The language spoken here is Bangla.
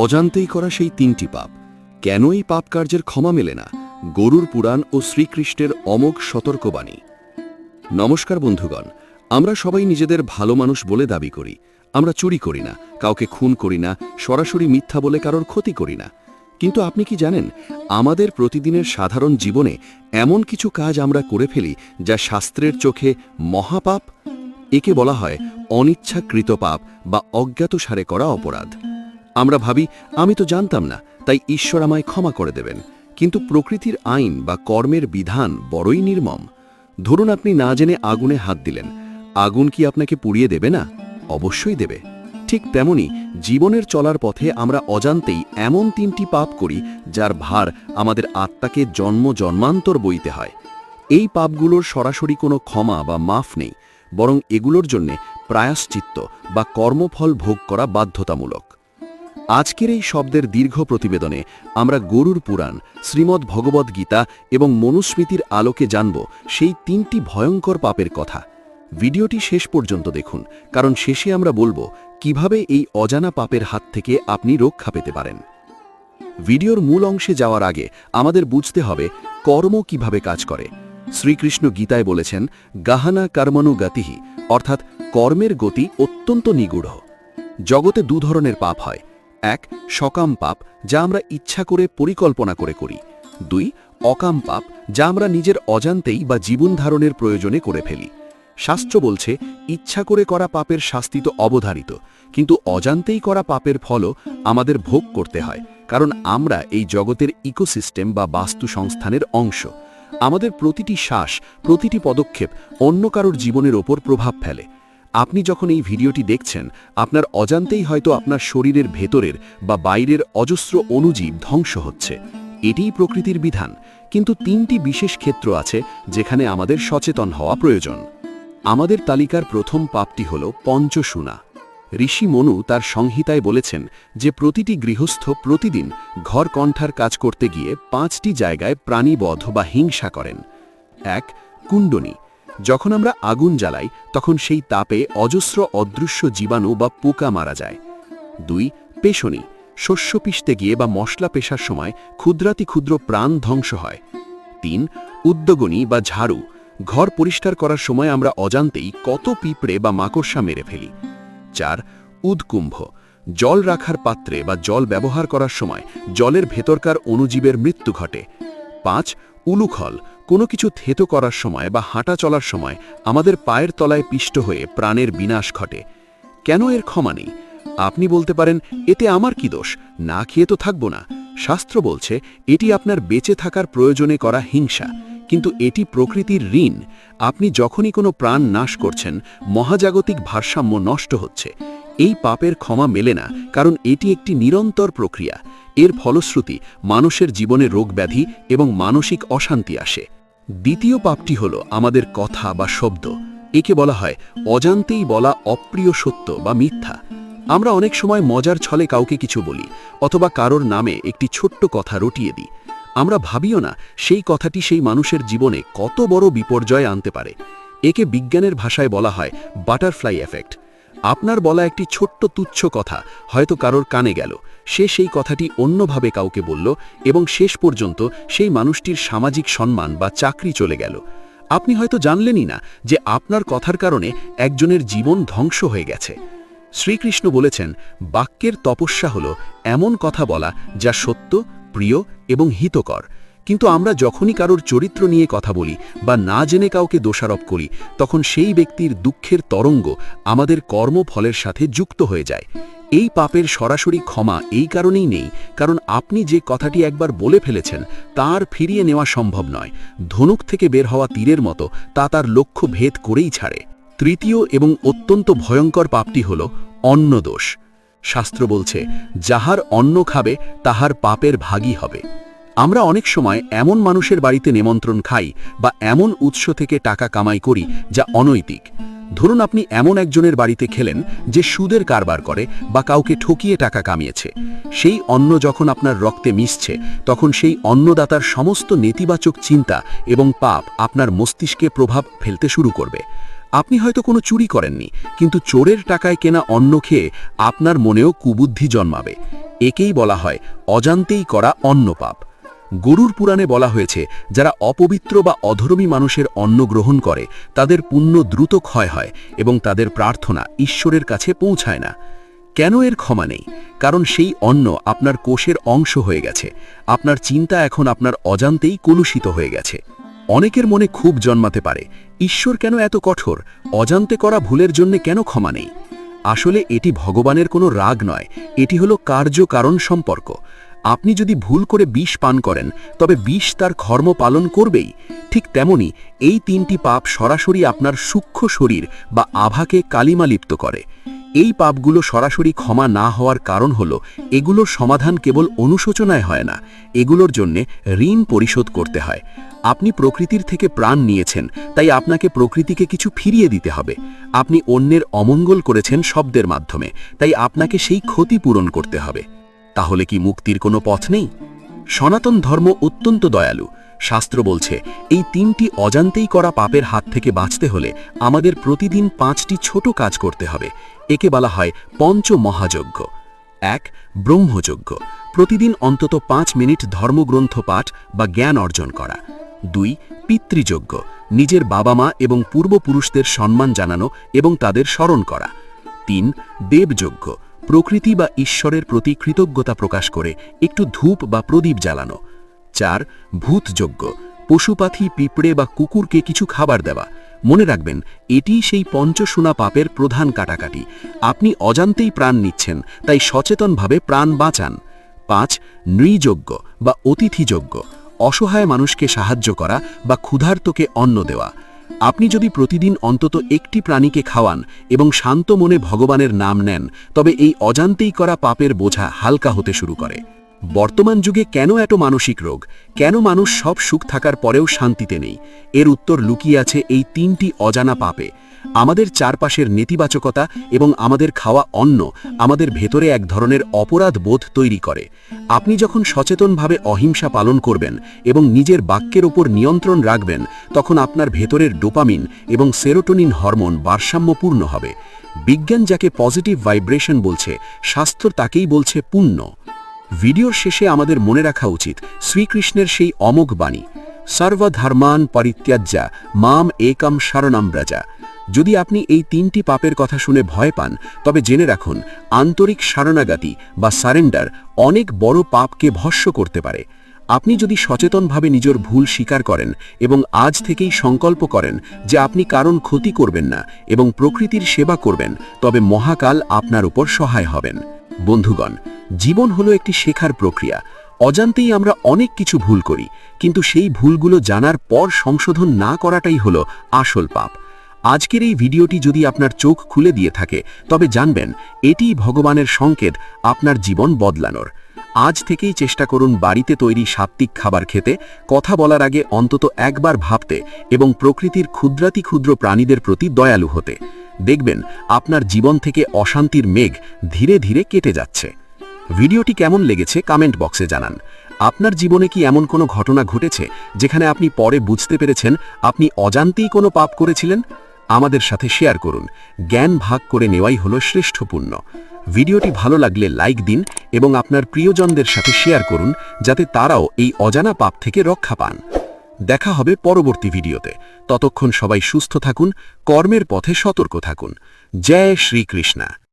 অজান্তেই করা সেই তিনটি পাপ। কেন এই পাপ কার্যের ক্ষমা মেলে না? গরুর পুরাণ ও শ্রীকৃষ্ণের অমোঘ সতর্কবাণী। নমস্কার বন্ধুগণ, আমরা সবাই নিজেদের ভালো মানুষ বলে দাবি করি। আমরা চুরি করি না, কাউকে খুন করি না, সরাসরি মিথ্যা বলে কারোর ক্ষতি করি না। কিন্তু আপনি কি জানেন, আমাদের প্রতিদিনের সাধারণ জীবনে এমন কিছু কাজ আমরা করে ফেলি যা শাস্ত্রের চোখে মহাপাপ। একে বলা হয় অনিচ্ছাকৃত পাপ বা অজ্ঞাতসারে করা অপরাধ। আমরা ভাবি, আমি তো জানতাম না, তাই ঈশ্বর আমায় ক্ষমা করে দেবেন। কিন্তু প্রকৃতির আইন বা কর্মের বিধান বড়ই নির্মম। ধরুন আপনি না জেনে আগুনে হাত দিলেন, আগুন কি আপনাকে পুড়িয়ে দেবে না? অবশ্যই দেবে। ঠিক তেমনি জীবনের চলার পথে আমরা অজান্তেই এমন তিনটি পাপ করি যার ভার আমাদের আত্মাকে জন্ম জন্মান্তর বইতে হয়। এই পাপগুলোর সরাসরি কোনো ক্ষমা বা মাফ নেই, বরং এগুলোর জন্যে প্রায়শ্চিত্ত বা কর্মফল ভোগ করা বাধ্যতামূলক। আজকের এই শব্দের দীর্ঘ প্রতিবেদনে আমরা গরুর পুরাণ, শ্রীমদ্ ভগবদ্ গীতা এবং মনুস্মৃতির আলোকে জানব সেই তিনটি ভয়ঙ্কর পাপের কথা। ভিডিওটি শেষ পর্যন্ত দেখুন, কারণ শেষে আমরা বলবো কিভাবে এই অজানা পাপের হাত থেকে আপনি রক্ষা পেতে পারেন। ভিডিওর মূল অংশে যাওয়ার আগে আমাদের বুঝতে হবে কর্ম কিভাবে কাজ করে। শ্রীকৃষ্ণ গীতায় বলেছেন, গাহানা কর্মণু গতিহি, অর্থাৎ কর্মের গতি অত্যন্ত নিগূঢ়। জগতে দু ধরনের পাপ হয়। এক, সকাম পাপ, যা আমরা ইচ্ছা করে পরিকল্পনা করে করি। দুই, অকাম পাপ, যা আমরা নিজের অজান্তেই বা জীবন ধারণের প্রয়োজনে করে ফেলি। শাস্ত্র বলছে, ইচ্ছা করে করা পাপের শাস্তি তো অবধারিত, কিন্তু অজান্তেই করা পাপের ফলও আমাদের ভোগ করতে হয়, কারণ আমরা এই জগতের ইকোসিস্টেম বা বাস্তু সংস্থানের অংশ। আমাদের প্রতিটি শ্বাস, প্রতিটি পদক্ষেপ অন্য কারোর জীবনের ওপর প্রভাব ফেলে। আপনি যখন এই ভিডিওটি দেখছেন, আপনার অজান্তেই হয়তো আপনার শরীরের ভেতরের বা বাইরের অজস্র অণুজীব ধ্বংস হচ্ছে। এটিই প্রকৃতির বিধান। কিন্তু তিনটি বিশেষ ক্ষেত্র আছে যেখানে আমাদের সচেতন হওয়া প্রয়োজন। আমাদের তালিকার প্রথম পাপটি হল পঞ্চসুনা। ঋষি মনু তার সংহিতায় বলেছেন যে প্রতিটি গৃহস্থ প্রতিদিন ঘর কণ্ঠার কাজ করতে গিয়ে 5টি জায়গায় প্রাণীবধ বা হিংসা করেন। এক, কুণ্ডনী। যখন আমরা আগুন জ্বালাই তখন সেই তাপে অজস্র অদৃশ্য জীবাণু বা পোকা মারা যায়। দুই, পেশনী। শস্য পিষতে গিয়ে বা মশলা পেশার সময় ক্ষুদ্রাতি ক্ষুদ্র প্রাণ ধ্বংস হয়। তিন, উদ্যোগনী বা ঝাড়ু। ঘর পরিষ্কার করার সময় আমরা অজান্তেই কত পিঁপড়ে বা মাকড়সা মেরে ফেলি। চার, উদ্কুম্ভ। জল রাখার পাত্রে বা জল ব্যবহার করার সময় জলের ভেতরকার অণুজীবের মৃত্যু ঘটে। পাঁচ, উলুখল। কোনো কিছু থেতো করার সময় বা হাঁটা চলার সময় আমাদের পায়ের তলায় পিষ্ট হয়ে প্রাণের বিনাশ ঘটে। কেন এর ক্ষমা নেই? আপনি বলতে পারেন, এতে আমার কি দোষ? না খেয়ে তো থাকবো না। শাস্ত্র বলছে এটি আপনার বেঁচে থাকার প্রয়োজনে করা হিংসা, কিন্তু এটি প্রকৃতির ঋণ। আপনি যখনই কোনো প্রাণ নাশ করছেন, মহাজাগতিক ভারসাম্য নষ্ট হচ্ছে। এই পাপের ক্ষমা মেলে না, কারণ এটি একটি নিরন্তর প্রক্রিয়া। এর ফলশ্রুতি মানুষের জীবনে রোগব্যাধি এবং মানসিক অশান্তি আসে। দ্বিতীয় পাপটি হল আমাদের কথা বা শব্দ। একে বলা হয় অজান্তেই বলা অপ্রিয় সত্য বা মিথ্যা। আমরা অনেক সময় মজার ছলে কাউকে কিছু বলি, অথবা কারোর নামে একটি ছোট্ট কথা রটিয়ে দিই। আমরা ভাবিও না সেই কথাটি সেই মানুষের জীবনে কত বড় বিপর্যয় আনতে পারে। একে বিজ্ঞানের ভাষায় বলা হয় বাটারফ্লাই এফেক্ট। আপনার বলা একটি ছোট্ট তুচ্ছ কথা হয়তো কারোর কানে গেল, সে সেই কথাটি অন্যভাবে কাউকে বলল এবং শেষ পর্যন্ত সেই মানুষটির সামাজিক সম্মান বা চাকরি চলে গেল। আপনি হয়তো জানলেনই না যে আপনার কথার কারণে একজনের জীবন ধ্বংস হয়ে গেছে। শ্রীকৃষ্ণ বলেছেন, বাক্যের তপস্যা হল এমন কথা বলা যা সত্য, প্রিয় এবং হিতকর। কিন্তু আমরা যখনই কারোর চরিত্র নিয়ে কথা বলি বা না জেনে কাউকে দোষারোপ করি, তখন সেই ব্যক্তির দুঃখের তরঙ্গ আমাদের কর্মফলের সাথে যুক্ত হয়ে যায়। এই পাপের সরাসরি ক্ষমা এই কারণেই নেই, কারণ আপনি যে কথাটি একবার বলে ফেলেছেন তার ফিরিয়ে নেওয়া সম্ভব নয়। ধনুক থেকে বের হওয়া তীরের মতো তা তার লক্ষ্য ভেদ করেই ছাড়ে। তৃতীয় এবং অত্যন্ত ভয়ঙ্কর পাপটি হল অন্নদোষ। শাস্ত্র বলছে, যাহার অন্ন খাবে তাহার পাপের ভাগী হবে। আমরা অনেক সময় এমন মানুষের বাড়িতে নিমন্ত্রণ খাই বা এমন উৎস থেকে টাকা কামাই করি যা অনৈতিক। ধরুন আপনি এমন একজনের বাড়িতে খেলেন যে সুদের কারবার করে বা কাউকে ঠকিয়ে টাকা কামিয়েছে। সেই অন্ন যখন আপনার রক্তে মিশছে, তখন সেই অন্নদাতার সমস্ত নেতিবাচক চিন্তা এবং পাপ আপনার মস্তিষ্কে প্রভাব ফেলতে শুরু করবে। আপনি হয়তো কোনো চুরি করেননি, কিন্তু চোরের টাকায় কেনা অন্ন খেয়ে আপনার মনেও কুবুদ্ধি জন্মাবে। একেই বলা হয় অজান্তেই করা অন্ন পাপ। গরুর পুরাণে বলা হয়েছে, যারা অপবিত্র বা অধর্মী মানুষের অন্ন গ্রহণ করে তাদের পুণ্য দ্রুত ক্ষয় হয় এবং তাদের প্রার্থনা ঈশ্বরের কাছে পৌঁছায় না। কেন এর ক্ষমা নেই? কারণ সেই অন্ন আপনার কোষের অংশ হয়ে গেছে। আপনার চিন্তা এখন আপনার অজান্তেই কলুষিত হয়ে গেছে। অনেকের মনে ক্ষোভ জন্মাতে পারে, ঈশ্বর কেন এত কঠোর? অজান্তে করা ভুলের জন্য কেন ক্ষমা নেই? আসলে এটি ভগবানের কোনো রাগ নয়, এটি হলো কার্য কারণ সম্পর্ক। আপনি যদি ভুল করে বিষ পান করেন, তবে বিষ তার কর্ম পালন করবেই। ঠিক তেমনি এই তিনটি পাপ সরাসরি আপনার সূক্ষ্ম শরীর বা আভাকে কালিমালিপ্ত করে। এই পাপগুলো সরাসরি ক্ষমা না হওয়ার কারণ হলো এগুলোর সমাধান কেবল অনুশোচনায় হয় না, এগুলোর জন্যে ঋণ পরিশোধ করতে হয়। আপনি প্রকৃতির থেকে প্রাণ নিয়েছেন, তাই আপনাকে প্রকৃতিকে কিছু ফিরিয়ে দিতে হবে। আপনি অন্যের অমঙ্গল করেছেন শব্দের মাধ্যমে, তাই আপনাকে সেই ক্ষতি পূরণ করতে হবে। তাহলে কি মুক্তির কোনো পথ নেই? সনাতন ধর্ম অত্যন্ত দয়ালু। শাস্ত্র বলছে, এই তিনটি অজান্তেই করা পাপের হাত থেকে বাঁচতে হলে আমাদের প্রতিদিন 5টি ছোট কাজ করতে হবে। একে বলা হয় পঞ্চ মহাযজ্ঞ। 1. ব্রহ্মযজ্ঞ, প্রতিদিন অন্তত 5 মিনিট ধর্মগ্রন্থ পাঠ বা জ্ঞান অর্জন করা। 2. পিতৃযজ্ঞ, নিজের বাবা মা এবং পূর্বপুরুষদের সম্মান জানানো এবং তাদের স্মরণ করা। 3. দেবযজ্ঞ, প্রকৃতি বা ঈশ্বরের প্রতি কৃতজ্ঞতা প্রকাশ করে একটু ধূপ বা প্রদীপ জ্বালানো। 4. ভূতযজ্ঞ, পশুপাখি পিঁপড়ে বা কুকুরকে কিছু খাবার দেওয়া। মনে রাখবেন, এটিই সেই পঞ্চশূনা পাপের প্রধান কাটাকাটি। আপনি অজান্তেই প্রাণ নিচ্ছেন, তাই সচেতনভাবে প্রাণ বাঁচান। 5. নৃযজ্ঞ বা অতিথিযজ্ঞ, অসহায় মানুষকে সাহায্য করা বা ক্ষুধার্তকে অন্ন দেওয়া। আপনি যদি প্রতিদিন অন্তত একটি প্রাণীকে খাওয়ান এবং শান্ত মনে ভগবানের নাম নেন, তবে এই অজান্তেই করা পাপের বোঝা হালকা হতে শুরু করে। বর্তমান যুগে কেন এত মানসিক রোগ? কেন মানুষ সব সুখ থাকার পরেও শান্তিতে নেই? এর উত্তর লুকিয়ে আছে এই তিনটি অজানা পাপে। আমাদের চারপাশের নেতিবাচকতা এবং আমাদের খাওয়া অন্ন আমাদের ভেতরে এক ধরনের অপরাধ বোধ তৈরি করে। আপনি যখন সচেতনভাবে অহিংসা পালন করবেন এবং নিজের বাক্যের ওপর নিয়ন্ত্রণ রাখবেন, তখন আপনার ভেতরের ডোপামিন এবং সেরোটোনিন হরমোন ভারসাম্যপূর্ণ হবে। বিজ্ঞান যাকে পজিটিভ ভাইব্রেশন বলছে, শাস্ত্র তাকেই বলছে পুণ্য। ভিডিওর শেষে আমাদের মনে রাখা উচিত শ্রীকৃষ্ণের সেই অমোঘ বাণী, সর্বধর্মান পরিত্যাজ্য মাম একম শরণম ব্রজ। যদি আপনি এই তিনটি পাপের কথা শুনে ভয় পান, তবে জেনে রাখুন, আন্তরিক শরণাগতি বা সারেন্ডার অনেক বড় পাপকে ভস্ম করতে পারে। আপনি যদি সচেতনভাবে নিজের ভুল স্বীকার করেন এবং আজ থেকেই সংকল্প করেন যে আপনি কারণ ক্ষতি করবেন না এবং প্রকৃতির সেবা করবেন, তবে মহাকাল আপনার উপর সহায় হবেন। বন্ধুগণ, জীবন হলো একটি শেখার প্রক্রিয়া। অজান্তেই আমরা অনেক কিছু ভুল করি, কিন্তু সেই ভুলগুলো জানার পর সংশোধন না করাটাই হলো আসল পাপ। আজকের এই ভিডিওটি যদি আপনার চোখ খুলে দিয়ে থাকে, তবে জানবেন এটিই ভগবানের সংকেত আপনার জীবন বদলানোর। আজ থেকেই চেষ্টা করুন বাড়িতে তৈরি সাত্ত্বিক খাবার খেতে, কথা বলার আগে অন্তত একবার ভাবতে এবং প্রকৃতির ক্ষুদ্রাতি ক্ষুদ্র প্রাণীদের প্রতি দয়ালু হতে। দেখবেন আপনার জীবন থেকে অশান্তির মেঘ ধীরে ধীরে কেটে যাচ্ছে। ভিডিওটি কেমন লেগেছে কমেন্ট বক্সে জানান। আপনার জীবনে কি এমন কোনো ঘটনা ঘটেছে যেখানে আপনি পরে বুঝতে পেরেছেন আপনি অজান্তেই কোনো পাপ করেছিলেন? আমাদের সাথে শেয়ার করুন। জ্ঞান ভাগ করে নেওয়াই হলো শ্রেষ্ঠ পুণ্য। ভিডিওটি ভালো লাগলে লাইক দিন এবং আপনার প্রিয়জনদের সাথে শেয়ার করুন, যাতে তারাও এই অজানা পাপ থেকে রক্ষা পান। দেখা হবে পরবর্তী ভিডিওতে। ততক্ষণ সবাই সুস্থ থাকুন, কর্মের পথে সতর্ক থাকুন। জয় শ্রীকৃষ্ণ।